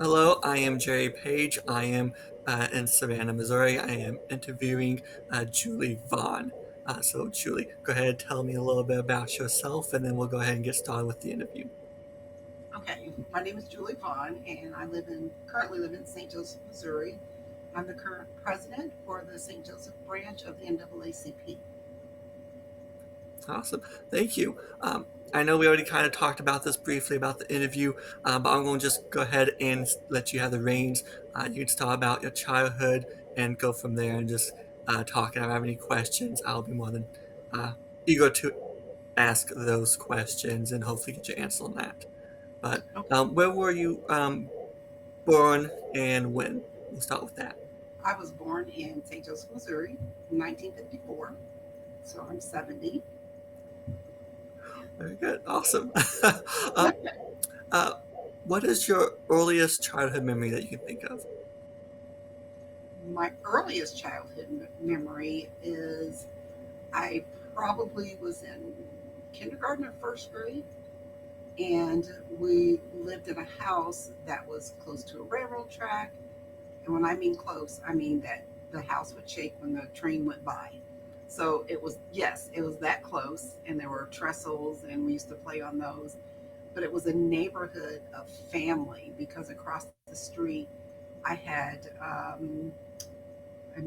Hello, I am Jerry Page. I am in Savannah, Missouri. I am interviewing Julie Vaughn. So, Julie, go ahead and tell me a little bit about yourself, and then we'll go ahead and get started with the interview. Okay, my name is Julie Vaughn, and currently live in St. Joseph, Missouri. I'm the current president for the St. Joseph branch of the NAACP. Awesome. Thank you. I know we already kind of talked about this briefly about the interview, but I'm going to just go ahead and let you have the reins. You can start about your childhood and go from there and just talk. And if I have any questions, I'll be more than uh, eager to ask those questions and hopefully get your answer on that. But Okay, where were you born and when? We'll start with that. I was born in St. Joseph, Missouri, in 1954, so I'm 70. Very good. Awesome. uh, uh, what is your earliest childhood memory that you can think of? My earliest childhood memory is I probably was in kindergarten or first grade, and we lived in a house that was close to a railroad track. And when I mean close, I mean that the house would shake when the train went by. So it was, yes, it was that close. And there were trestles, and we used to play on those. But it was a neighborhood of family because across the street, I had, I'm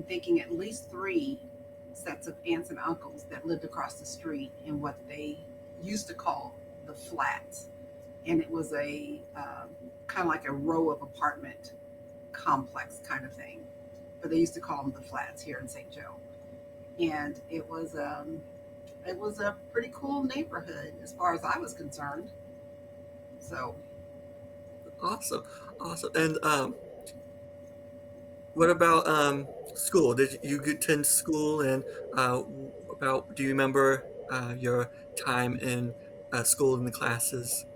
thinking at least three sets of aunts and uncles that lived across the street in what they used to call the flats. And it was a kind of like a row of apartment complex kind of thing, but they used to call them the flats here in St. Joe. And it was a pretty cool neighborhood as far as I was concerned. So Awesome, awesome. And what about school? Did you attend school? And about do you remember your time in school and the classes?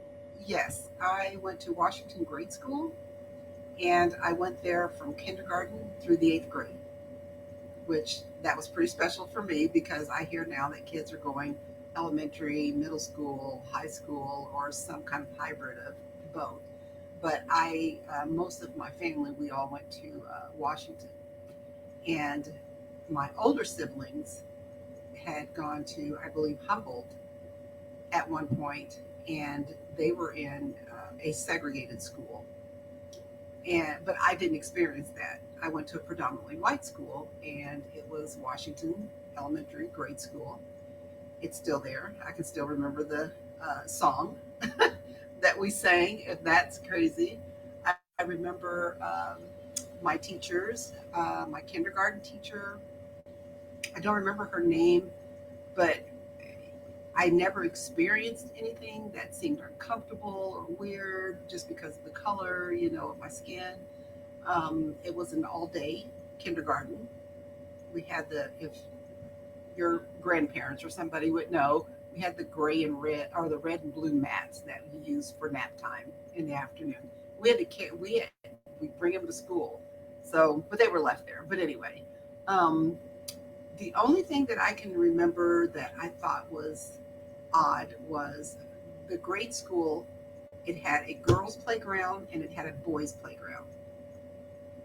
yes, I went to Washington Grade School, and I went there from kindergarten through the eighth grade, which that was pretty special for me because I hear now that kids are going elementary, middle school, high school, or some kind of hybrid of both. But most of my family, we all went to Washington. And my older siblings had gone to, I believe, Humboldt at one point, and they were in a segregated school. But I didn't experience that. I went to a predominantly white school, and it was Washington Elementary Grade School. It's still there. I can still remember the song that we sang, if that's crazy. I remember my teachers, my kindergarten teacher. I don't remember her name, but I never experienced anything that seemed uncomfortable or weird just because of the color, of my skin. It was an all day kindergarten. We had if your grandparents or somebody would know, we had the gray and red or the red and blue mats that we used for nap time in the afternoon. We bring them to school. So, but they were left there. But anyway, um, the only thing that I can remember that I thought was odd was the grade school. It had a girls' playground and it had a boys' playground.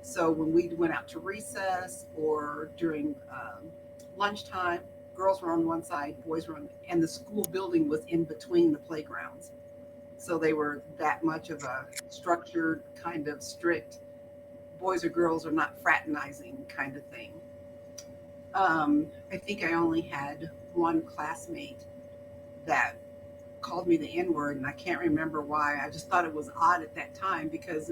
So when we went out to recess or during lunchtime, girls were on one side, boys were on, and the school building was in between the playgrounds. So they were that much of a structured, kind of strict, boys or girls are not fraternizing kind of thing. I think I only had one classmate that called me the N word, and I can't remember why. I just thought it was odd at that time because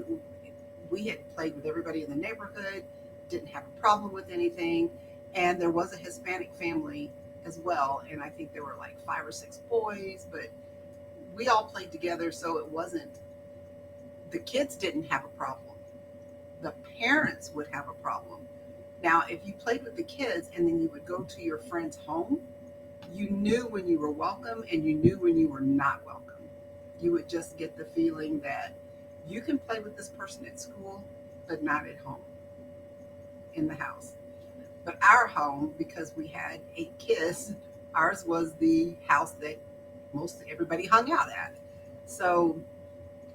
we had played with everybody in the neighborhood, didn't have a problem with anything, and there was a Hispanic family as well, and I think there were like five or six boys, but we all played together, so it wasn't. The kids didn't have a problem. The parents would have a problem. Now, if you played with the kids and then you would go to your friend's home, you knew when you were welcome and you knew when you were not welcome. You would just get the feeling that you can play with this person at school, but not at home in the house. But our home, because we had eight kids, ours was the house that most everybody hung out at. So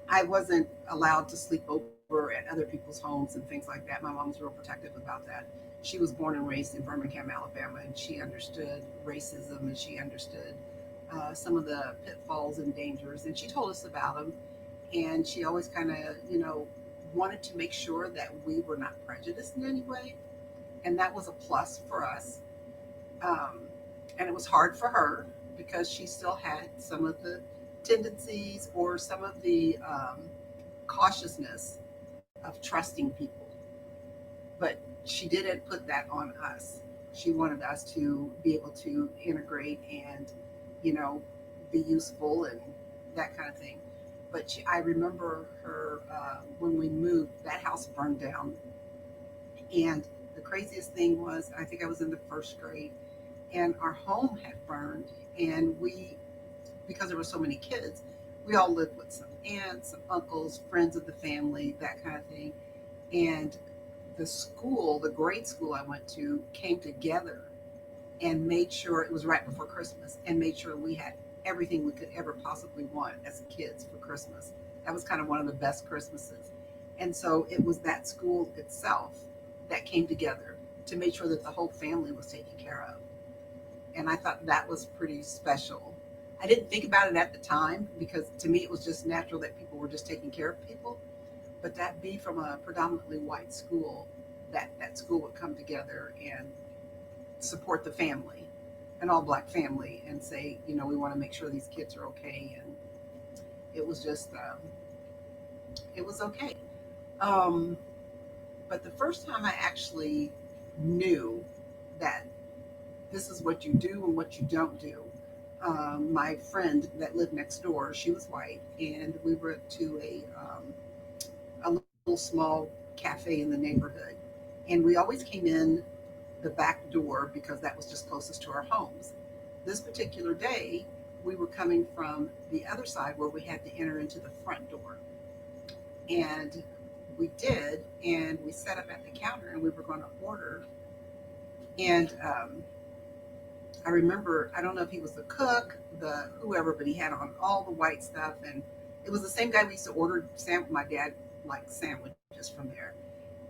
I wasn't allowed to sleep over at other people's homes and things like that. My mom was real protective about that. She was born and raised in Birmingham, Alabama, and she understood racism and she understood some of the pitfalls and dangers, and she told us about them. And she always kind of, wanted to make sure that we were not prejudiced in any way, and that was a plus for us. Um, and it was hard for her because she still had some of the tendencies or some of the cautiousness of trusting people. But she didn't put that on us. She wanted us to be able to integrate and, you know, be useful and that kind of thing. But I remember her when we moved, that house burned down. And the craziest thing was, I think I was in the first grade, and our home had burned. And we, because there were so many kids, we all lived with some aunts, some uncles, friends of the family, that kind of thing. And the school, the grade school I went to, came together and made sure it was right before Christmas and made sure we had everything we could ever possibly want as kids for Christmas. That was kind of one of the best Christmases. And so it was that school itself that came together to make sure that the whole family was taken care of. And I thought that was pretty special. I didn't think about it at the time because to me it was just natural that people were just taking care of people. But that be from a predominantly white school, that school would come together and support the family, an all black family, and say, we want to make sure these kids are okay. And it was just, it was okay. Um, but the first time I actually knew that this is what you do and what you don't do. My friend that lived next door, she was white, and we were to a little small cafe in the neighborhood. And we always came in the back door because that was just closest to our homes. This particular day, we were coming from the other side where we had to enter into the front door. And we did, and we set up at the counter and we were going to order. And I remember, I don't know if he was the cook, the whoever, but he had on all the white stuff. And it was the same guy we used to order. My dad liked sandwiches from there.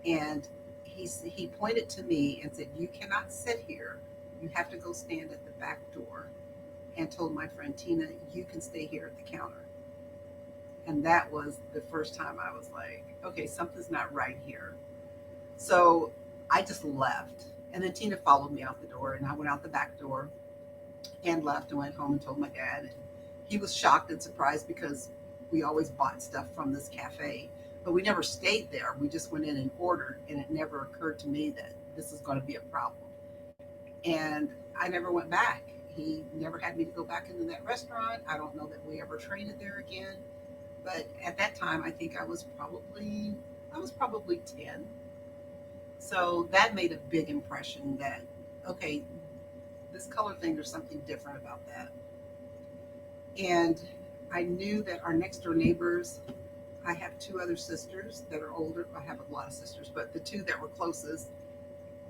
And he pointed to me and said, "You cannot sit here. You have to go stand at the back door." And told my friend Tina, "You can stay here at the counter." And that was the first time I was like, okay, something's not right here. So I just left. And then Tina followed me out the door, and I went out the back door and left and went home and told my dad. And he was shocked and surprised because we always bought stuff from this cafe, but we never stayed there. We just went in and ordered, and it never occurred to me that this is going to be a problem. And I never went back. He never had me to go back into that restaurant. I don't know that we ever traded there again. But at that time, I think I was probably 10. So that made a big impression that, okay, this color thing, there's something different about that. And I knew that our next door neighbors, I have two other sisters that are older. I have a lot of sisters, but the two that were closest,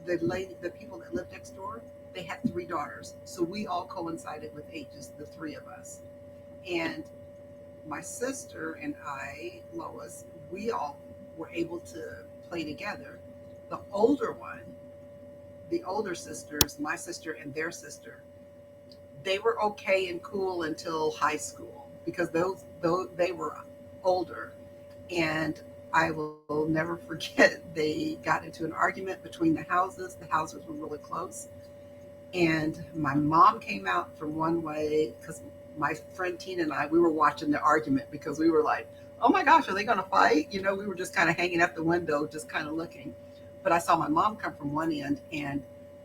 the people that lived next door, they had three daughters. So we all coincided with ages, the three of us. And my sister and I, Lois, we all were able to play together. The older one, the older sisters, my sister and their sister, they were okay and cool until high school because those they were older. And I will never forget they got into an argument between the houses. The houses were really close. And my mom came out from one way because my friend Tina and I, we were watching the argument because we were like, oh my gosh, are they going to fight? We were just kind of hanging at the window, just kind of looking. But I saw my mom come from one end, and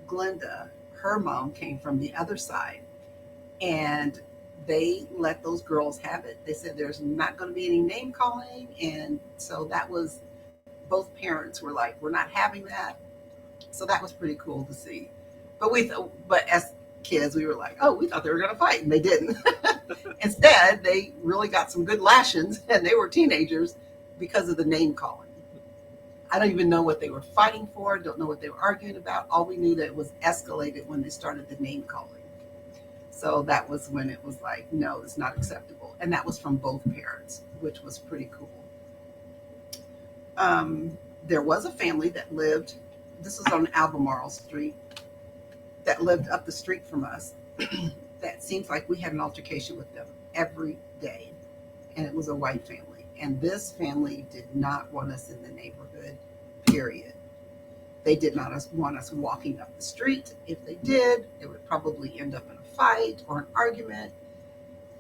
Glenda, her mom, came from the other side. And they let those girls have it. They said there's not going to be any name calling. And so that was, both parents were like, we're not having that. So that was pretty cool to see. But as kids, we were like, oh, we thought they were going to fight, and they didn't. Instead, they really got some good lashings, and they were teenagers because of the name calling. I don't even know what they were fighting for. Don't know what they were arguing about. All we knew that it was escalated when they started the name calling. So that was when it was like, no, it's not acceptable. And that was from both parents, which was pretty cool. Um, there was a family that lived, this was on Albemarle Street, that lived up the street from us. That seems like we had an altercation with them every day. And it was a white family. And this family did not want us in the neighborhood, period. They did not want us walking up the street. If they did, it would probably end up in a fight or an argument.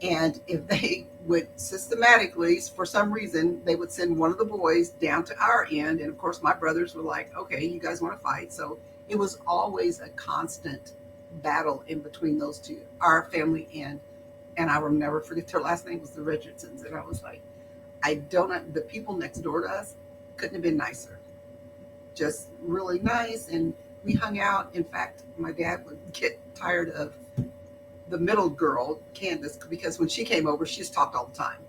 And if they would systematically, for some reason, they would send one of the boys down to our end. And of course, my brothers were like, okay, you guys want to fight. So it was always a constant battle in between those two, our family and I will never forget their last name was the Richardsons. And I was like, I don't, the people next door to us couldn't have been nicer. Just really nice. And we hung out. In fact, my dad would get tired of the middle girl, Candace, because when she came over, she just talked all the time.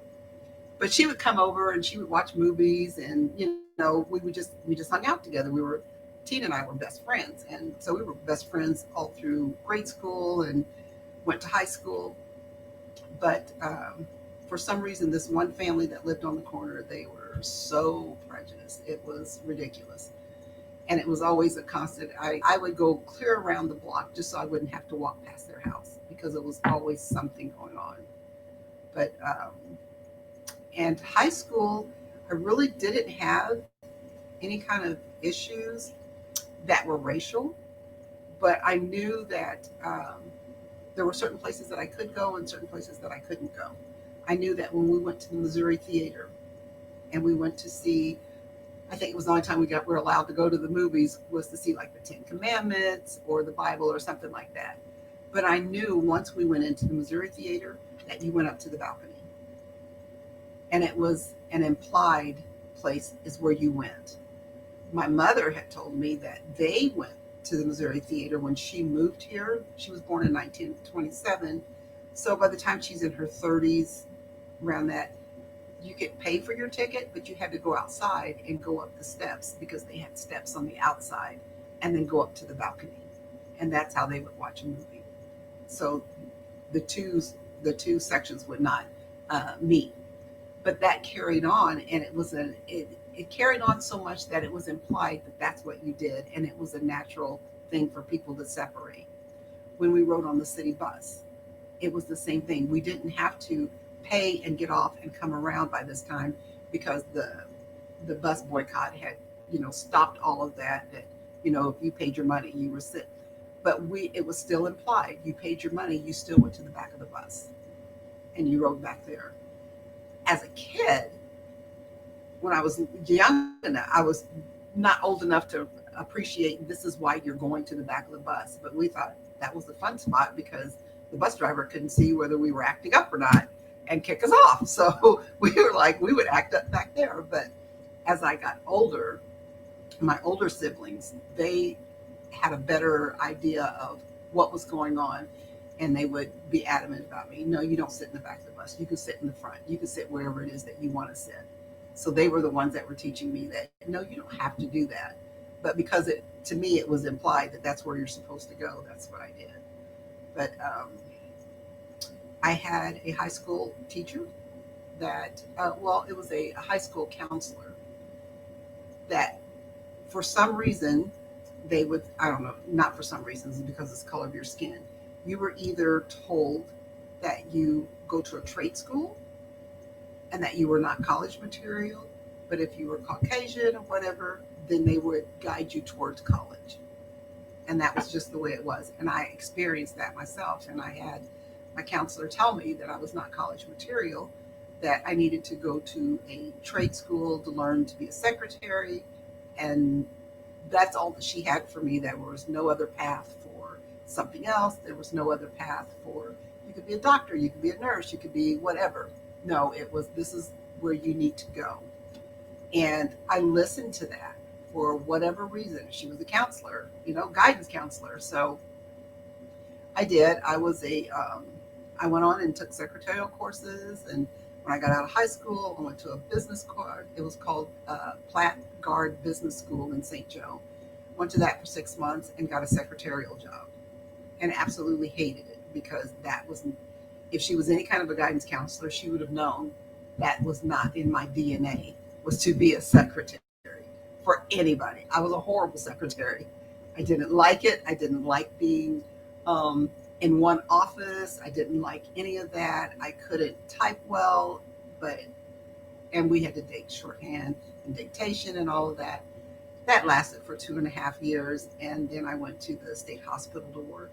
But she would come over and she would watch movies, and we just hung out together. Tina and I were best friends, and so we were best friends all through grade school and went to high school. But for some reason, this one family that lived on the corner, they were so prejudiced. It was ridiculous. And it was always a constant. I would go clear around the block just so I wouldn't have to walk past their house because it was always something going on. But and high school, I really didn't have any kind of issues that were racial, but I knew that there were certain places that I could go and certain places that I couldn't go. I knew that when we went to the Missouri Theater and we went to see, I think it was the only time we were allowed to go to the movies was to see like the Ten Commandments or the Bible or something like that. But I knew once we went into the Missouri Theater that you went up to the balcony. And it was an implied place is where you went. My mother had told me that they went to the Missouri Theater when she moved here. She was born in 1927. So by the time she's in her 30s, around that, you could pay for your ticket, but you had to go outside and go up the steps because they had steps on the outside and then go up to the balcony. And that's how they would watch a movie. So the two sections would not meet. But that carried on, and it carried on so much that it was implied that that's what you did, and it was a natural thing for people to separate. When we rode on the city bus, it was the same thing. We didn't have to pay and get off and come around by this time because the bus boycott had stopped all of that. That if you paid your money, you were sick. But it was still implied. You paid your money, you still went to the back of the bus, and you rode back there. As a kid, when I was young enough, I was not old enough to appreciate this is why you're going to the back of the bus. But we thought that was the fun spot because the bus driver couldn't see whether we were acting up or not and kick us off. So we were like, we would act up back there. But as I got older, my older siblings, they had a better idea of what was going on. And they would be adamant about me. No, you don't sit in the back of the bus. You can sit in the front. You can sit wherever it is that you want to sit. So they were the ones that were teaching me that, no, you don't have to do that. But because to me, it was implied that that's where you're supposed to go. That's what I did. But I had a high school teacher that, it was a high school counselor that for some reason, they would, I don't know, not for some reasons, because it's the color of your skin. You were either told that you go to a trade school and that you were not college material, but if you were Caucasian or whatever, then they would guide you towards college. And that was just the way it was. And I experienced that myself. And I had my counselor tell me that I was not college material, that I needed to go to a trade school to learn to be a secretary. And that's all that she had for me. There was no other path for something else. There was no other path for, you could be a doctor, you could be a nurse, you could be whatever. No, it was, this is where you need to go. And I listened to that for whatever reason. She was a counselor, guidance counselor. So I did. I went on and took secretarial courses. And when I got out of high school, I went to a business course. It was called Platt Guard Business School in St. Joe. Went to that for 6 months and got a secretarial job and absolutely hated it because that was, if she was any kind of a guidance counselor, she would have known that was not in my DNA, was to be a secretary. for anybody. I was a horrible secretary. I didn't like it. I didn't like being um, in one office. I didn't like any of that. I couldn't type well, but and we had to take shorthand and dictation and all of that. That lasted for 2.5 years, and then I went to the state hospital to work,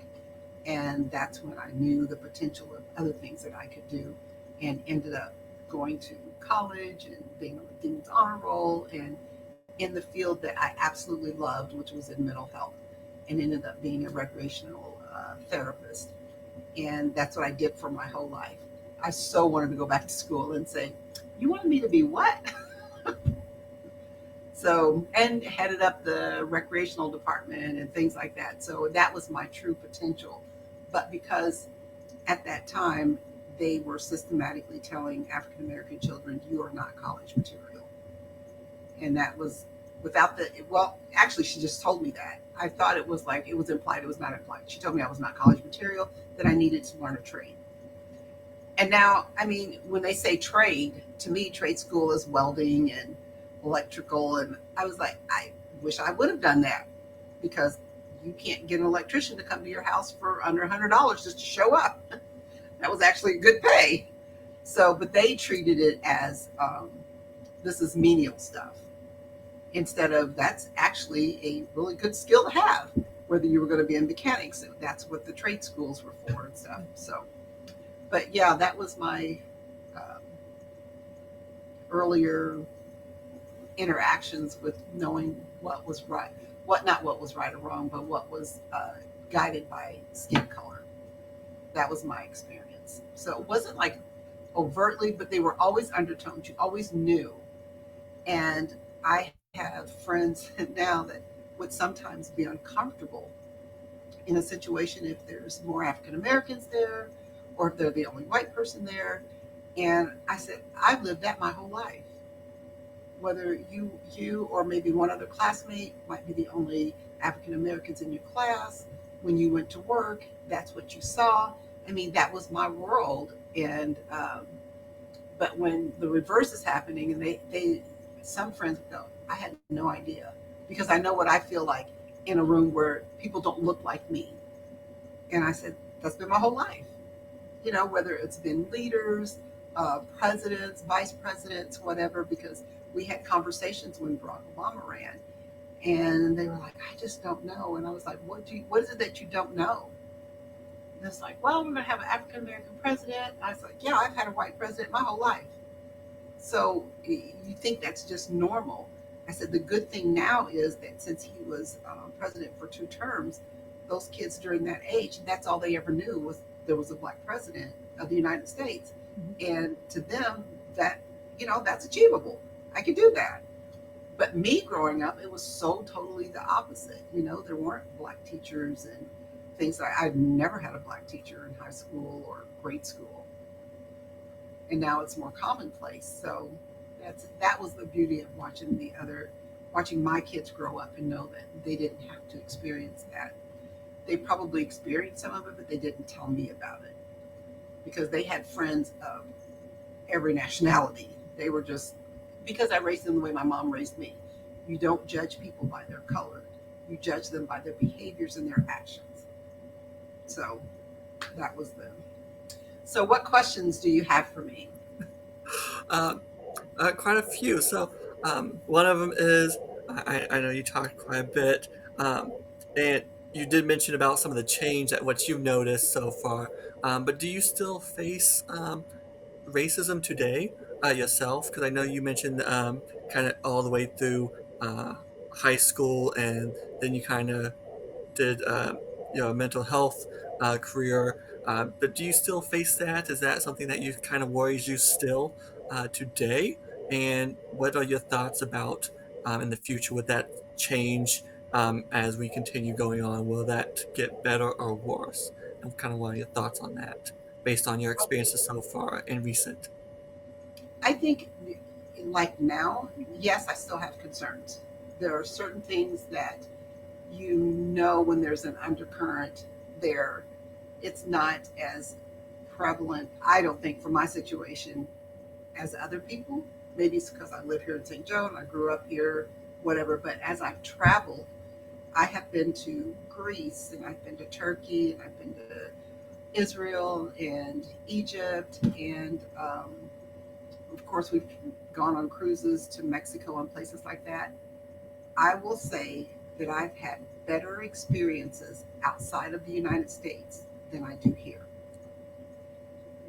and that's when I knew the potential of other things that I could do, and ended up going to college and being on the dean's honor roll and in the field that I absolutely loved, which was in mental health, and ended up being a recreational therapist. And that's what I did for my whole life. I so wanted to go back to school and say, "You wanted me to be what?" So, and headed up the recreational department and things like that. So that was my true potential. But because at that time they were systematically telling African American children, "You are not college material," and that was without the, well, actually she just told me that. I thought it was like it was implied. It was not implied. She told me I was not college material, that I needed to learn a trade. And now, I mean, when they say trade, to me trade school is welding and electrical, and I was like, I wish I would have done that, because you can't get an electrician to come to your house for under $100 just to show up. That was actually good pay. So, but they treated it as this is menial stuff, instead of that's actually a really good skill to have, whether you were going to be in mechanics. So that's what the trade schools were for and stuff. So, but yeah, that was my um, earlier interactions with knowing what was right, what not what was right or wrong, but what was guided by skin color. That was my experience. So it wasn't like overtly, but they were always undertones. You always knew. And I have friends now that would sometimes be uncomfortable in a situation if there's more African Americans there, or if they're the only white person there. And I said, I've lived that my whole life. Whether you or maybe one other classmate might be the only African Americans in your class, when you went to work, that's what you saw. I mean, that was my world. And but when the reverse is happening, and they some friends go, I had no idea, because I know what I feel like in a room where people don't look like me. And I said, that's been my whole life. Whether it's been leaders, presidents, vice presidents, whatever, because we had conversations when Barack Obama ran, and they were like, I just don't know. And I was like, what is it that you don't know? And it's like, well, we're going to have an African American president. I was like, yeah, I've had a white president my whole life. So you think that's just normal. I said, the good thing now is that since he was president for 2 terms, those kids during that age, that's all they ever knew was there was a black president of the United States. And to them, that, that's achievable. I could do that. But me growing up, it was so totally the opposite. There weren't black teachers and things like I've never had a black teacher in high school or grade school. And now it's more commonplace. So that was the beauty of watching my kids grow up and know that they didn't have to experience that. They probably experienced some of it, but they didn't tell me about it, because they had friends of every nationality. They were just, because I raised them the way my mom raised me. You don't judge people by their color. You judge them by their behaviors and their actions. So that was them. So what questions do you have for me? Uh, quite a few. So one of them is I know you talked quite a bit, and you did mention about some of the change at what you've noticed so far. But do you still face racism today yourself? Because I know you mentioned kind of all the way through uh, high school, and then you kind of did a mental health career. But do you still face that? Is that something that you kind of worries you still today? And what are your thoughts about in the future? Would that change as we continue going on? Will that get better or worse? And kind of what are your thoughts on that based on your experiences so far and recent? I think, like now, yes, I still have concerns. There are certain things that when there's an undercurrent there, it's not as prevalent, I don't think, for my situation as other people. Maybe it's because I live here in St. Joe and I grew up here whatever. But as I've traveled, I have been to Greece and I've been to Turkey and I've been to Israel and Egypt, and of course, we've gone on cruises to Mexico and places like that. I will say that I've had better experiences outside of the United States than I do here.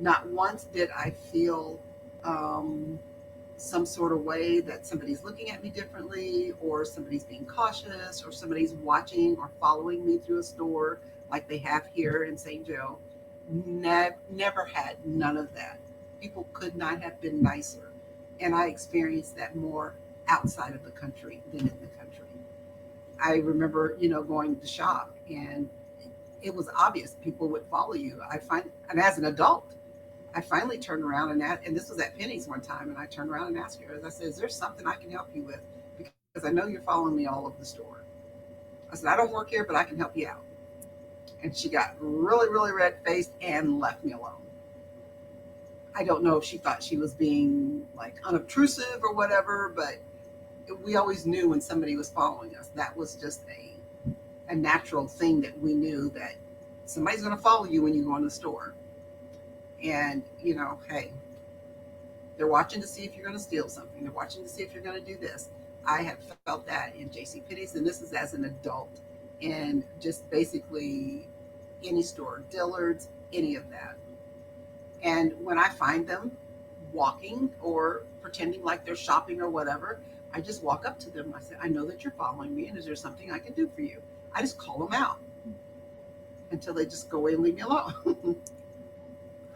Not once did I feel um, some sort of way that somebody's looking at me differently, or somebody's being cautious, or somebody's watching or following me through a store like they have here in St. Joe. Never had none of that. People could not have been nicer. And I experienced that more outside of the country than in the country. I remember, going to shop, and it was obvious people would follow you. And as an adult, I finally turned around and this was at Penny's one time, and I turned around and asked her, as I said, "Is there something I can help you with? Because I know you're following me all over the store." I said, "I don't work here, but I can help you out." And she got really, really red faced and left me alone. I don't know if she thought she was being like unobtrusive or whatever, but we always knew when somebody was following us. That was just a natural thing that we knew that somebody's going to follow you when you go in the store. And, hey, they're watching to see if you're going to steal something. They're watching to see if you're going to do this. I have felt that in J.C. Penney's, and this is as an adult, and just basically any store, Dillard's, any of that. And when I find them walking or pretending like they're shopping or whatever, I just walk up to them. I say, "I know that you're following me, and is there something I can do for you?" I just call them out until they just go away and leave me alone.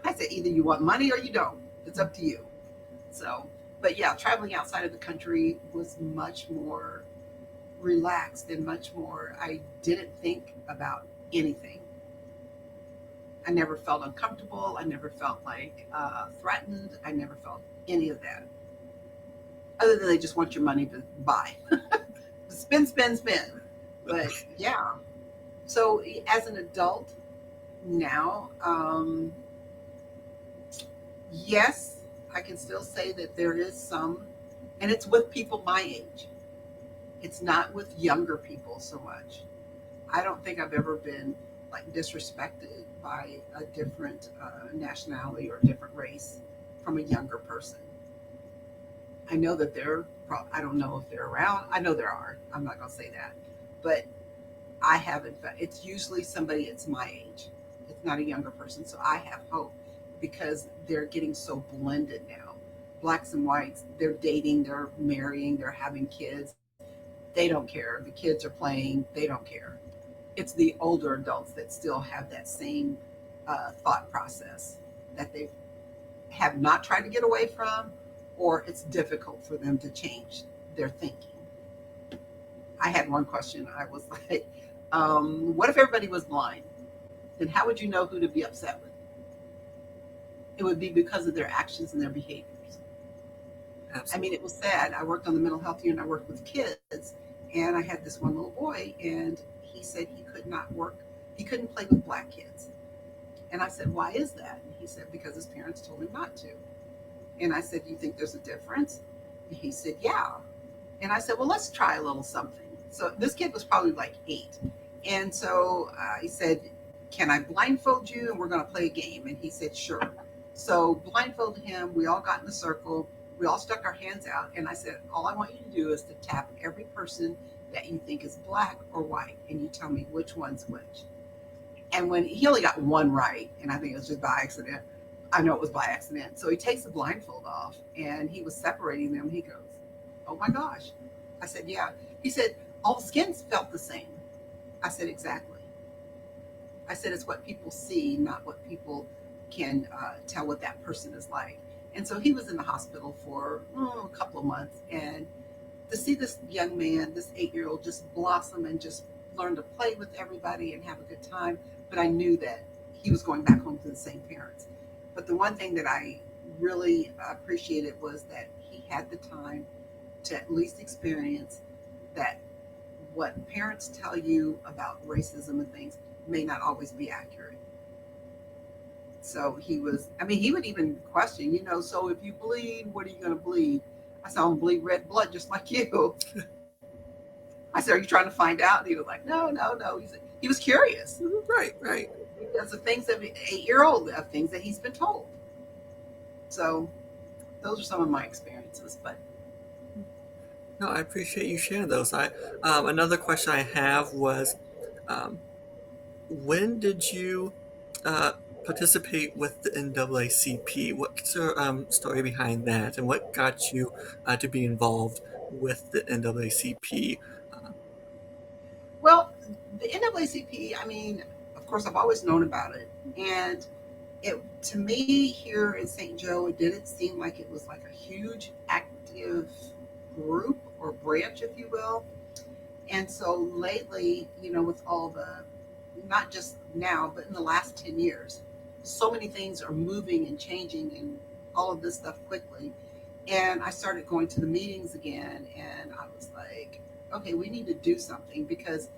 I said, either you want money or you don't. It's up to you. So, but yeah, traveling outside of the country was much more relaxed and much more, I didn't think about anything. I never felt uncomfortable. I never felt like threatened. I never felt any of that. Other than they just want your money to buy. Spend, spend, spend. But yeah. So as an adult now, yes, I can still say that there is some, and it's with people my age. It's not with younger people so much. I don't think I've ever been like disrespected by a different nationality or different race from a younger person. I know that I don't know if they're around. I know there are. I'm not going to say that. But I haven't, it's usually somebody it's my age. It's not a younger person. So I have hope because they're getting so blended now. Blacks and whites, they're dating, they're marrying, they're having kids. They don't care. The kids are playing, they don't care. It's the older adults that still have that same thought process that they have not tried to get away from, or it's difficult for them to change their thinking. I had one question. I was like, what if everybody was blind? Then how would you know who to be upset with? It would be because of their actions and their behaviors. I mean, Absolutely. it was sad. I worked on the mental health unit. I worked with kids, and I had this one little boy, and he said he could not work. He couldn't play with black kids. And I said, "Why is that?" And he said, "Because his parents told him not to." And I said, "Do you think there's a difference?" And he said, "Yeah." And I said, "Well, let's try a little something." So this kid was probably like 8. And so he said, "Can I blindfold you and we're going to play a game?" And he said, "Sure." So blindfolded him. We all got in a circle. We all stuck our hands out. And I said, "All I want you to do is to tap every person that you think is black or white. And you tell me which one's which." And when he only got one right, and I think it was just by accident, I know it was by accident. So he takes the blindfold off and he was separating them. He goes, "Oh my gosh." I said, "Yeah." He said, "All the skins felt the same." I said, "Exactly." I said, "It's what people see, not what people can tell what that person is like." And so he was in the hospital for a couple of months. And to see this young man, this 8-year-old, just blossom and just learn to play with everybody and have a good time. But I knew that he was going back home to the same parents. But the one thing that I really appreciated was that he had the time to at least experience that what parents tell you about racism and things may not always be accurate. So he was, I mean, he would even question, "So if you bleed, what are you going to bleed?" I said, "I'm going to bleed red blood just like you." I said, "Are you trying to find out?" And he was like, "No, no, no." He was curious Mhm. Right, right. because of things that 8 year old of things that he's been told. So those are some of my experiences. But No, I appreciate you sharing those. Another question I have was, um, when did you uh, participate with the NAACP? What's your story behind that, and what got you to be involved with the NAACP? Uh, well, the NAACP. I mean, of course, I've always known about it, and it to me here in St. Joe, it didn't seem like it was like a huge active group or branch, if you will. And so lately, with all the, not just now, but in the last 10 years, so many things are moving and changing and all of this stuff quickly. And I started going to the meetings again, and I was like, okay, we need to do something because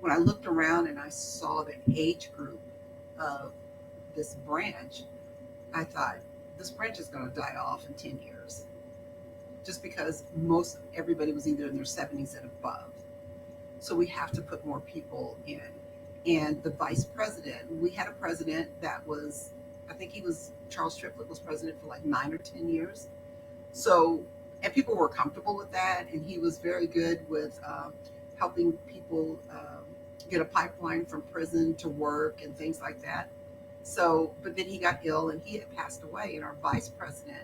when I looked around and I saw the age group of this branch, I thought this branch is going to die off in 10 years just because most everybody was either in their 70s and above. So we have to put more people in. And the vice president, we had a president that was, I think he was, Charles Triplett was president for like 9 or 10 years. So, and people were comfortable with that. And he was very good with helping people get a pipeline from prison to work and things like that. So, but then he got ill and he had passed away. And our vice president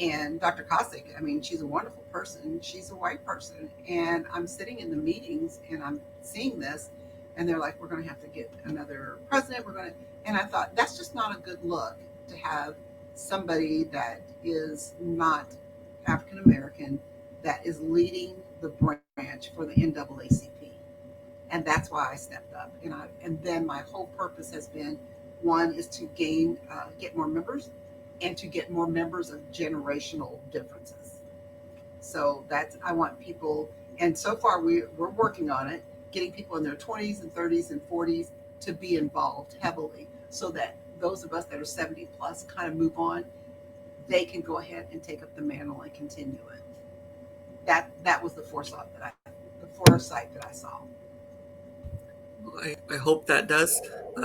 and Dr. Cossack, I mean, she's a wonderful person. She's a white person. And I'm sitting in the meetings and I'm seeing this, and they're like, we're going to have to get another president. We're going to, and I thought, that's just not a good look to have somebody that is not African American that is leading the branch for the NAACP. And that's why I stepped up. And then my whole purpose has been one is to get more members, and to get more members of generational differences. So that's I want people, and so far we're working on it, getting people in their 20s and 30s and 40s to be involved heavily, so that those of us that are 70 plus kind of move on. They can go ahead and take up the mantle and continue it. That was the foresight that I saw. I hope that does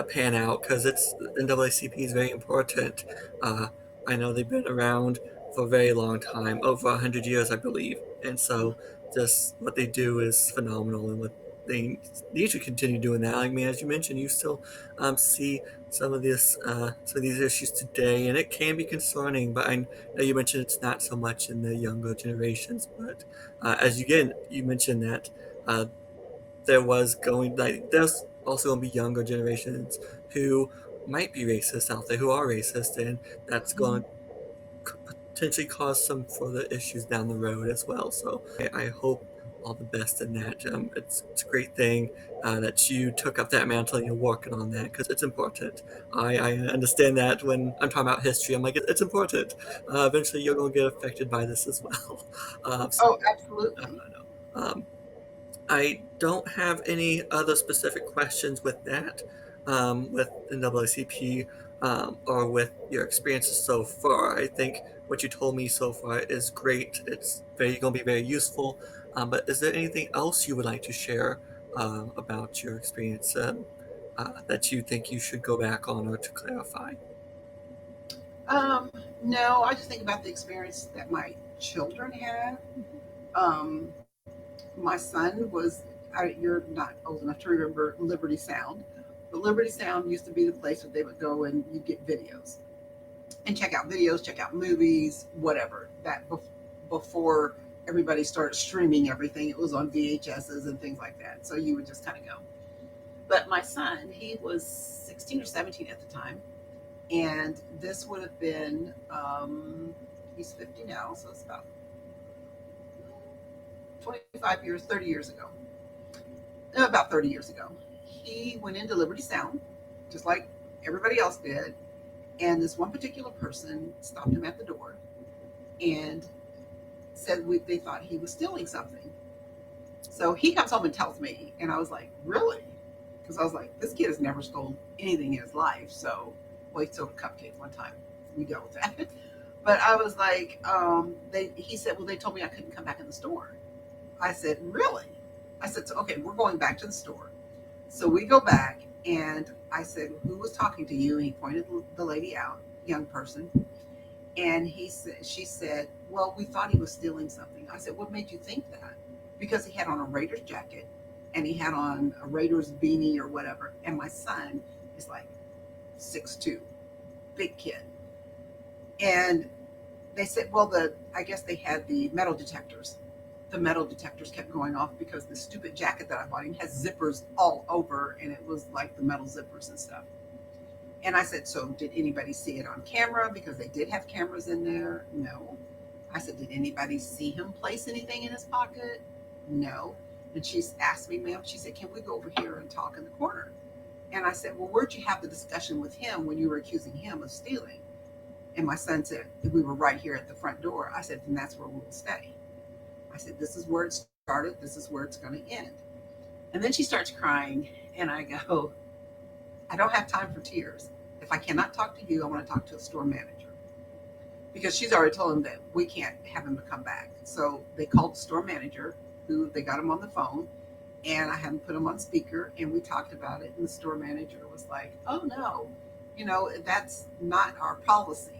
pan out because it's NAACP is very important. Uh, I know they've been around for a very long time, over 100 years, I believe, and so just what they do is phenomenal, and what they need to continue doing that. I mean, as you mentioned, you still see some of these issues today, and it can be concerning. But I know you mentioned it's not so much in the younger generations, but as you mentioned that. There's also going to be younger generations who might be racist out there, who are racist, and that's going Mm-hmm. to potentially cause some further issues down the road as well. So I hope all the best in that. It's a great thing that you took up that mantle and you're working on that because it's important. I understand that when I'm talking about history, I'm like, it's important. Eventually, you're going to get affected by this as well. So, Oh, absolutely. no. I don't have any other specific questions with that, with NAACP, or with your experiences so far. I think what you told me so far is great. It's very going to be very useful. But is there anything else you would like to share about your experience that you think you should go back on or to clarify? Um, no, I just think about the experience that my children have. Um, my son was, you're not old enough to remember Liberty Sound, but Liberty Sound used to be the place where they would go and you get videos and check out videos, check out movies, whatever. Before everybody started streaming everything, it was on VHSs and things like that. So you would just kind of go. But my son, he was 16 or 17 at the time, and this would have been, he's 50 now, so it's about 25 years, 30 years ago, about 30 years ago. He went into Liberty Sound, just like everybody else did. And this one particular person stopped him at the door and said they thought he was stealing something. So he comes home and tells me, and I was like, really? Because I was like, this kid has never stolen anything in his life. So, well, he stole a cupcake one time. We dealt with that. But I was like, he said, well, they told me I couldn't come back in the store. I said, really? I said, so, okay, we're going back to the store. So we go back, and I said, who was talking to you? And he pointed the lady out, young person. And she said, well, we thought he was stealing something. I said, what made you think that? Because he had on a Raiders jacket and he had on a Raiders beanie or whatever. And my son is like 6'2", big kid. And they said, well, I guess they had the metal detectors. The metal detectors kept going off because the stupid jacket that I bought him has zippers all over, and it was like the metal zippers and stuff. And I said, so did anybody see it on camera? Because they did have cameras in there. No. I said, did anybody see him place anything in his pocket? No. And she asked me, ma'am, she said, can we go over here and talk in the corner? And I said, well, where'd you have the discussion with him when you were accusing him of stealing? And my son said, we were right here at the front door. I said, then that's where we'll stay. I said, this is where it started. This is where it's going to end. And then she starts crying. And I go, I don't have time for tears. If I cannot talk to you, I want to talk to a store manager. Because she's already told him that we can't have him to come back. So they called the store manager, who they got him on the phone, and I had him put him on speaker, and we talked about it. And the store manager was like, "Oh no, that's not our policy."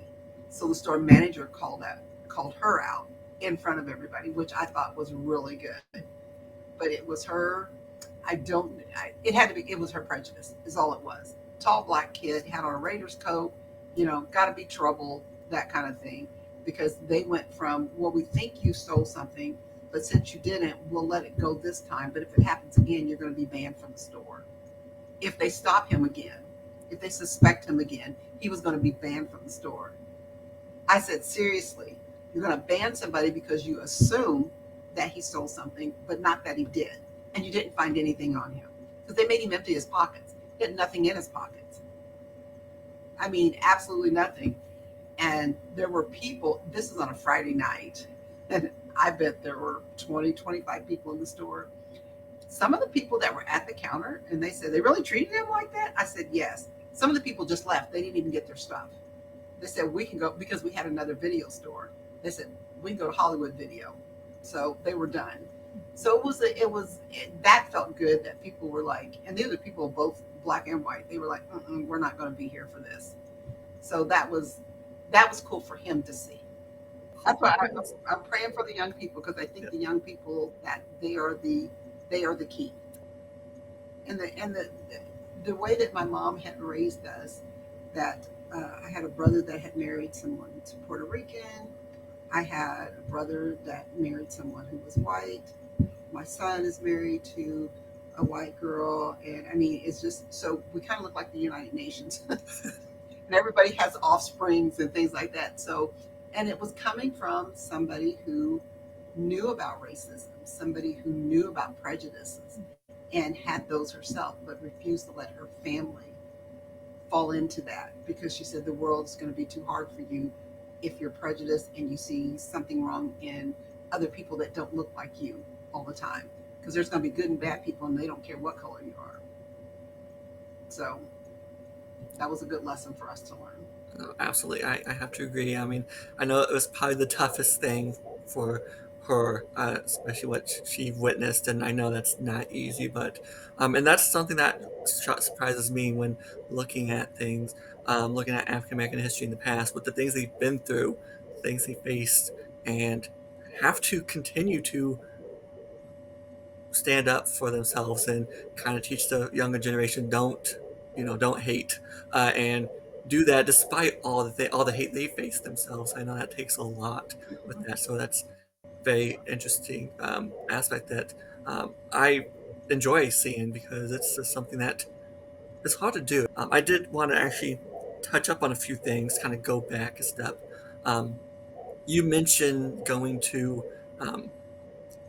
So the store manager called her out in front of everybody, which I thought was really good. But it was her. I don't. It had to be. It was her prejudice. Is all it was. Tall black kid had on a Raiders coat. Got to be trouble. That kind of thing. Because they went from, well, we think you stole something, but since you didn't, we'll let it go this time. But if it happens again, you're going to be banned from the store. If they stop him again, if they suspect him again, he was going to be banned from the store. I said, seriously, you're going to ban somebody because you assume that he stole something, but not that he did. And you didn't find anything on him. Because they made him empty his pockets. He had nothing in his pockets. I mean, absolutely nothing. And there were people, this is on a Friday night, and I bet there were 20, 25 people in the store. Some of the people that were at the counter, and they said, they really treated him like that? I said, yes. Some of the people just left. They didn't even get their stuff. They said, we can go, because we had another video store. They said, we can go to Hollywood Video. So they were done. So that felt good that people were like, and these are people both black and white. They were like, we're not going to be here for this. So that was cool for him to see. That's why I'm praying for the young people, because I think Yeah. the young people, that they are the key. And the way that my mom had raised us, that I had a brother that had married someone to Puerto Rican. I had a brother that married someone who was white. My son is married to a white girl, and I mean, it's just so we kind of look like the United Nations. And everybody has offsprings and things like that. So, and it was coming from somebody who knew about racism, somebody who knew about prejudices and had those herself, but refused to let her family fall into that, because she said the world's going to be too hard for you if you're prejudiced and you see something wrong in other people that don't look like you all the time. Because there's going to be good and bad people, and they don't care what color you are. So that was a good lesson for us to learn. Absolutely, I have to agree. I mean, I know it was probably the toughest thing for her, especially what she witnessed, and I know that's not easy, but and that's something that surprises me when looking at things, looking at African American history in the past, with the things they've been through, the things they faced, and have to continue to stand up for themselves and kind of teach the younger generation, don't hate, and do that despite all the hate they face themselves. I know that takes a lot with that, so that's very interesting aspect that I enjoy seeing, because it's just something that it's hard to do. I did want to actually touch up on a few things, kind of go back a step. um, you mentioned going to um,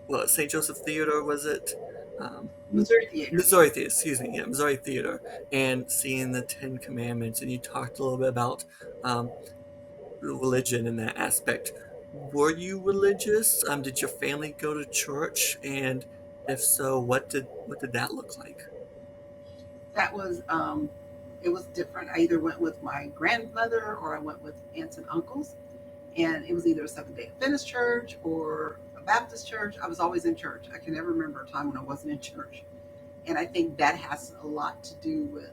well, St. Joseph Theater, was it? Um, Missouri Theater. Missouri Theater, excuse me, yeah, Missouri Theater, and seeing the Ten Commandments, and you talked a little bit about um, religion in that aspect. Were you religious? Did your family go to church? And if so, what did that look like? That was it was different. I either went with my grandmother or I went with aunts and uncles, and it was either a Seventh Day Adventist church or a Baptist church, I was always in church. I can never remember a time when I wasn't in church. And I think that has a lot to do with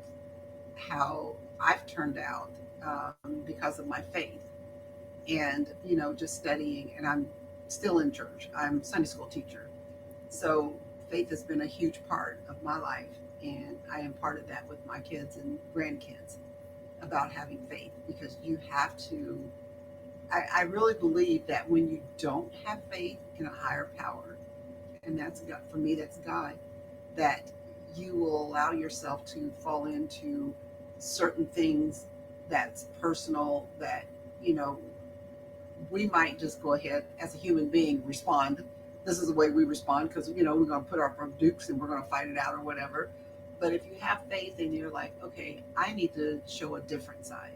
how I've turned out because of my faith and, just studying. And I'm still in church. I'm a Sunday school teacher. So faith has been a huge part of my life. And I imparted that with my kids and grandkids about having faith because you have to. I really believe that when you don't have faith in a higher power, and that's God, for me, that's God, that you will allow yourself to fall into certain things that's personal that, you know, we might just go ahead as a human being respond. This is the way we respond because, we're going to put our dukes and we're going to fight it out or whatever. But if you have faith and you're like, okay, I need to show a different side.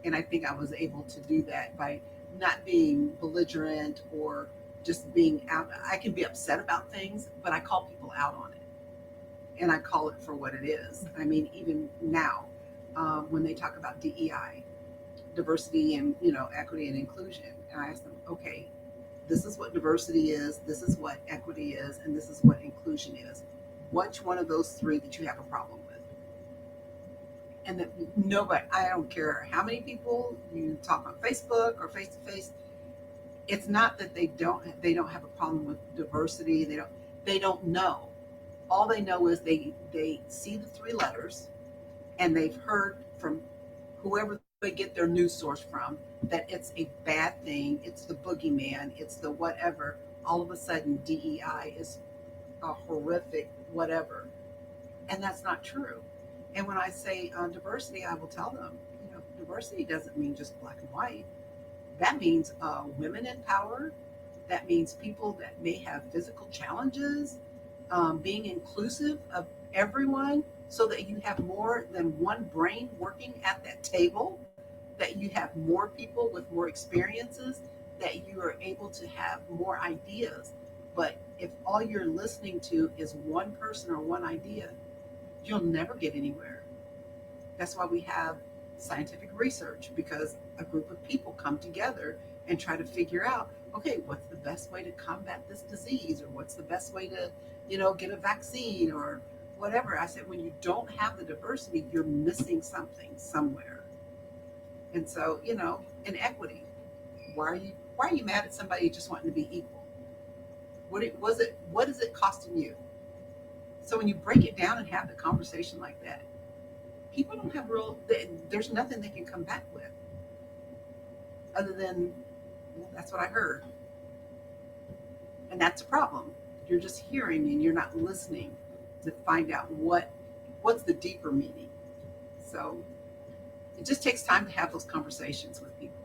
And I think I was able to do that by not being belligerent or just being out. I can be upset about things, but I call people out on it and I call it for what it is. I mean, even now, when they talk about DEI, diversity and equity and inclusion, and I ask them, okay, this is what diversity is, this is what equity is, and this is what inclusion is. Which one of those three that you have a problem with? And that nobody, I don't care how many people you talk on Facebook or face to face, it's not that they don't have a problem with diversity. They don't know. All they know is they see the three letters and they've heard from whoever they get their news source from that it's a bad thing, it's the boogeyman, it's the whatever. All of a sudden DEI is a horrific whatever. And that's not true. And when I say diversity, I will tell them, diversity doesn't mean just black and white. That means women in power. That means people that may have physical challenges, being inclusive of everyone so that you have more than one brain working at that table, that you have more people with more experiences, that you are able to have more ideas. But if all you're listening to is one person or one idea, you'll never get anywhere. That's why we have scientific research because a group of people come together and try to figure out, okay, what's the best way to combat this disease or what's the best way to, get a vaccine or whatever. I said, when you don't have the diversity, you're missing something somewhere. And so, inequity. Why are you mad at somebody just wanting to be equal? What is it costing you? So when you break it down and have the conversation like that, people don't have there's nothing they can come back with other than, well, that's what I heard. And that's a problem. You're just hearing and you're not listening to find out what's the deeper meaning. So it just takes time to have those conversations with people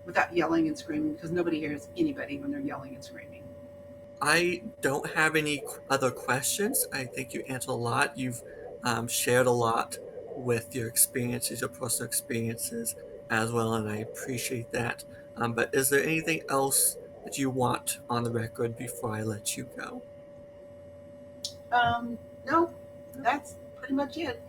without yelling and screaming because nobody hears anybody when they're yelling and screaming. I don't have any other questions. I think you answered a lot. You've shared a lot with your experiences, your personal experiences as well, and I appreciate that. But is there anything else that you want on the record before I let you go? No, that's pretty much it.